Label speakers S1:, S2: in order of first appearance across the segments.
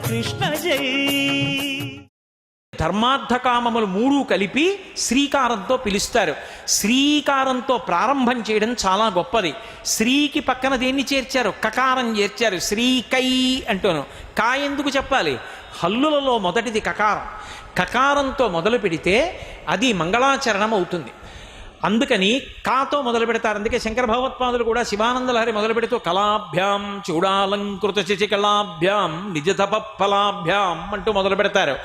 S1: కృష్ణ జై. ధర్మార్థకామములు మూడు కలిపి శ్రీకారంతో పిలుస్తారు. శ్రీకారంతో ప్రారంభం చేయడం చాలా గొప్పది. శ్రీకి పక్కన దేన్ని చేర్చారు? కకారం చేర్చారు. శ్రీకై అంటూను. కా ఎందుకు చెప్పాలి? హల్లులలో మొదటిది కకారం. కకారంతో మొదలు పెడితే అది మంగళాచరణం అవుతుంది. అందుకని కాతో మొదలు పెడతారు. అందుకే శంకర భగవత్పాదులు కూడా శివానందలహరి మొదలు పెడుతూ కళాభ్యాం చూడాలంకృత శశికళాభ్యాం నిజతప ఫలాభ్యాం అంటూ మొదలు పెడతారు.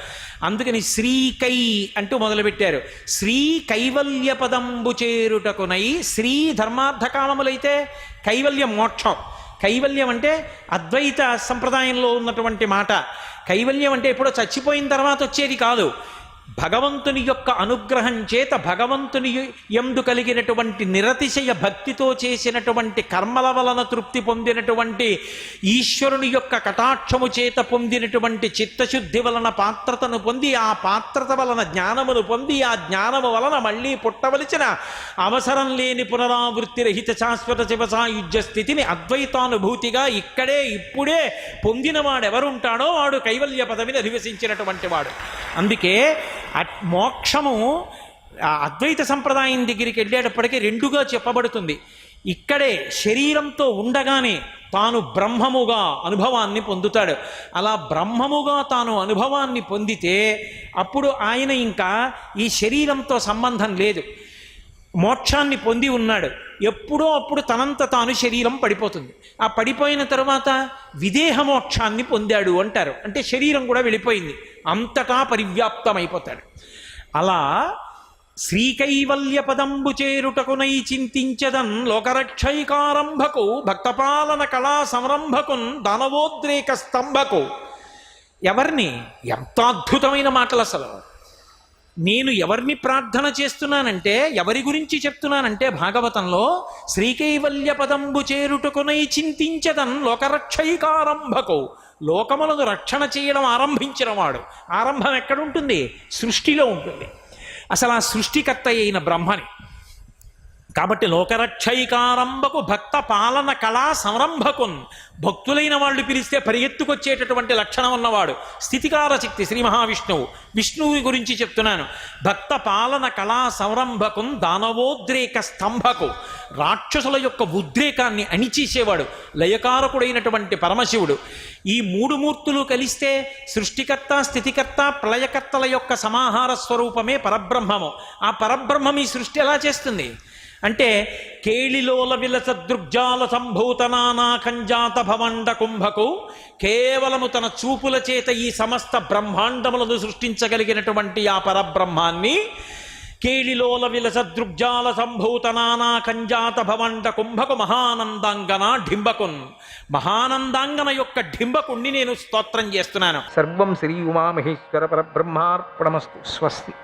S1: అందుకని శ్రీకై అంటూ మొదలుపెట్టారు. శ్రీ కైవల్య పదంబు చేరుటకునై. శ్రీ ధర్మార్థకామములైతే కైవల్యం మోక్షం. కైవల్యం అంటే అద్వైత సంప్రదాయంలో ఉన్నటువంటి మాట. కైవల్యం అంటే ఎప్పుడో చచ్చిపోయిన తర్వాత వచ్చేది కాదు. భగవంతుని యొక్క అనుగ్రహం చేత భగవంతుని యందు కలిగినటువంటి నిరతిశయ భక్తితో చేసినటువంటి కర్మల వలన తృప్తి పొందినటువంటి ఈశ్వరుని యొక్క కటాక్షము చేత పొందినటువంటి చిత్తశుద్ధి వలన పాత్రతను పొంది ఆ పాత్రత వలన జ్ఞానమును పొంది ఆ జ్ఞానము వలన మళ్ళీ పుట్టవలసిన అవసరం లేని పునరావృత్తి రహిత శాశ్వత శివసాయుజ్య స్థితిని అద్వైతానుభూతిగా ఇక్కడే ఇప్పుడే పొందినవాడెవరుంటాడో వాడు కైవల్య పదవిని అధివసించినటువంటి వాడు. అందుకే మోక్షము అద్వైత సంప్రదాయం దగ్గరికి వెళ్ళేటప్పటికీ రెండుగా చెప్పబడుతుంది. ఇక్కడే శరీరంతో ఉండగానే తాను బ్రహ్మముగా అనుభవాన్ని పొందుతాడు. అలా బ్రహ్మముగా తాను అనుభవాన్ని పొందితే అప్పుడు ఆయన ఇంకా ఈ శరీరంతో సంబంధం లేదు. మోక్షాన్ని పొంది ఉన్నాడు. ఎప్పుడో అప్పుడు తనంత తాను శరీరం పడిపోతుంది. ఆ పడిపోయిన తరువాత విదేహ మోక్షాన్ని పొందాడు అంటారు. అంటే శరీరం కూడా వెళ్ళిపోయింది, అంతటా పరివ్యాప్తమైపోతాడు. అలా శ్రీకైవల్య పదంబు చేరుటకునై చింతించదన్ లోకరక్షైకారంభకు భక్తపాలన కళా సంరంభకున్ దానవోద్రేక స్తంభకు. ఎవరిని? ఎంత అద్భుతమైన మాటలు అసలు. నేను ఎవరిని ప్రార్థన చేస్తున్నానంటే, ఎవరి గురించి చెప్తున్నానంటే భాగవతంలో శ్రీకైవల్య పదంబు చేరుటకునై చింతించదన్ లోకరక్షైకారంభకు. లోకములను రక్షణ చేయడం ఆరంభించిన వాడు. ఆరంభం ఎక్కడుంటుంది? సృష్టిలో ఉంటుంది. అసలు ఆ సృష్టికర్త అయిన బ్రహ్మని. కాబట్టి లోకరక్షైకారంభకు భక్త పాలన కళా సంరంభకున్. భక్తులైన వాళ్ళు పిలిస్తే పరిగెత్తుకొచ్చేటటువంటి లక్షణం ఉన్నవాడు స్థితికార శక్తి శ్రీ మహావిష్ణువు. విష్ణువు గురించి చెప్తున్నాను. భక్త పాలన కళా సంరంభకున్ దానవోద్రేక స్తంభకు. రాక్షసుల యొక్క ఉద్రేకాన్ని అణిచేసేవాడు లయకారకుడైనటువంటి పరమశివుడు. ఈ మూడు మూర్తులు కలిస్తే సృష్టికర్త స్థితికర్త ప్రళయకర్తల యొక్క సమాహార స్వరూపమే పరబ్రహ్మము. ఆ పరబ్రహ్మం ఈ సృష్టి ఎలా చేస్తుంది అంటే కేళిలోల విలస దృగ్జాల సంభూతనానా కంజాత భవండ కుంభకు. కేవలము తన చూపుల చేత ఈ సమస్త బ్రహ్మాండములను సృష్టించగలిగినటువంటి ఆ పరబ్రహ్మాన్ని కేళిలోల విలస దృగ్జాల సంభూతనానా కంజాత భవండ కుంభకు మహానందాంగన ఢింబకున్. మహానందాంగన యొక్క ఢింబకుణ్ణి నేను స్తోత్రం చేస్తున్నాను. సర్వం శ్రీ ఉమామహేశ్వర పరబ్రహ్మార్పణమస్తు. స్వస్తి.